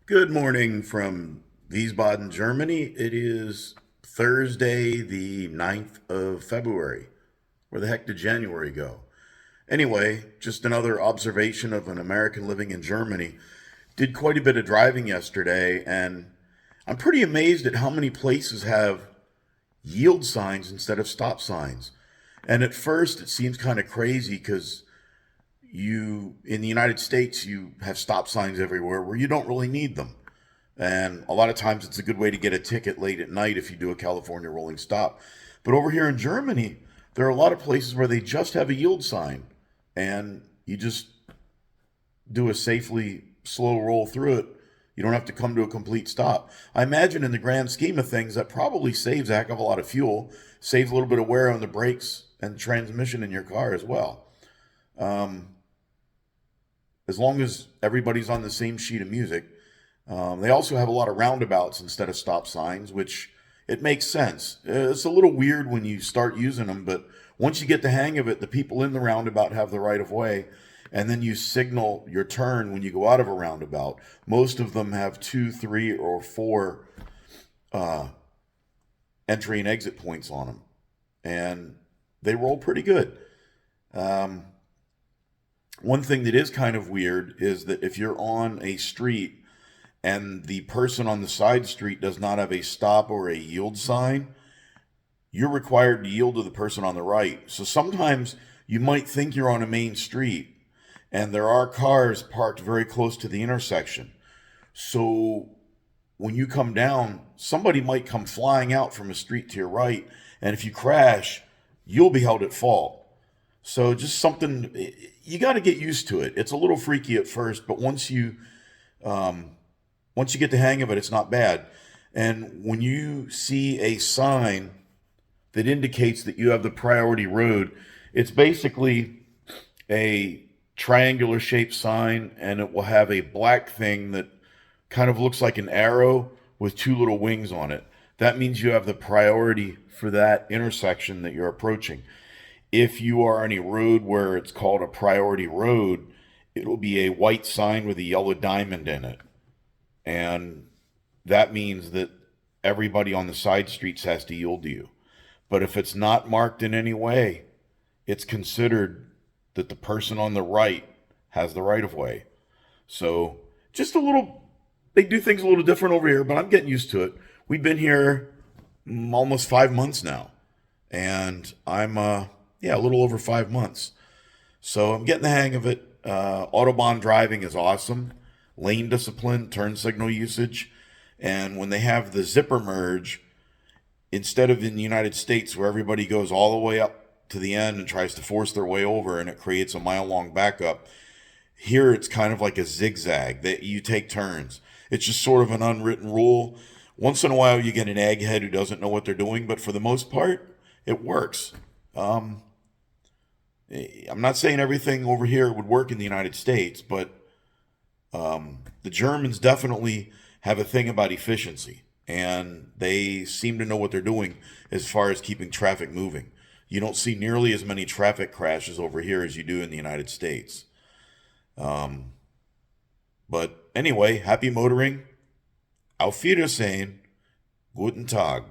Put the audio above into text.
Good morning from Wiesbaden, Germany. It is Thursday, the 9th of February. Where the heck did January go? Anyway, just another observation of an American living in Germany. Did quite a bit of driving yesterday, and I'm pretty amazed at how many places have yield signs instead of stop signs. And at first, it seems kind of crazy because in the United States, you have stop signs everywhere where you don't really need them. And a lot of times it's a good way to get a ticket late at night if you do a California rolling stop. But over here in Germany, there are a lot of places where they just have a yield sign and you just do a safely slow roll through it. You don't have to come to a complete stop. I imagine in the grand scheme of things, that probably saves a heck of a lot of fuel, saves a little bit of wear on the brakes and transmission in your car as well. Um, as long as everybody's on the same sheet of music. They also have a lot of roundabouts instead of stop signs, which it makes sense. It's a little weird when you start using them, but once you get the hang of it, the people in the roundabout have the right of way, and then you signal your turn when you go out of a roundabout. Most of them have two, three, or four uh, entry and exit points on them, and they roll pretty good. Um, One thing that is kind of weird is that if you're on a street and the person on the side street does not have a stop or a yield sign, you're required to yield to the person on the right. So sometimes you might think you're on a main street and there are cars parked very close to the intersection. So when you come down, somebody might come flying out from a street to your right. And if you crash, you'll be held at fault. So just something, you got to get used to it. It's a little freaky at first, but um, once you get the hang of it, it's not bad. And when you see a sign that indicates that you have the priority road, it's basically a triangular shaped sign and it will have a black thing that kind of looks like an arrow with two little wings on it. That means you have the priority for that intersection that you're approaching. If you are on a road where it's called a priority road, it'll be a white sign with a yellow diamond in it. And that means that everybody on the side streets has to yield to you. But if it's not marked in any way, it's considered that the person on the right has the right of way. So just a little, they do things a little different over here, but I'm getting used to it. We've been here almost 5 months now, and I'm a little over 5 months. So I'm getting the hang of it. Autobahn driving is awesome. Lane discipline, turn signal usage, and when they have the zipper merge, instead of in the United States where everybody goes all the way up to the end and tries to force their way over and it creates a mile long backup, here it's kind of like a zigzag that you take turns. It's just sort of an unwritten rule. Once in a while you get an egghead who doesn't know what they're doing, but for the most part, it works. Um, I'm not saying everything over here would work in the United States, but the Germans definitely have a thing about efficiency, and they seem to know what they're doing as far as keeping traffic moving. You don't see nearly as many traffic crashes over here as you do in the United States. Um, but anyway, happy motoring. Auf Wiedersehen. Guten Tag.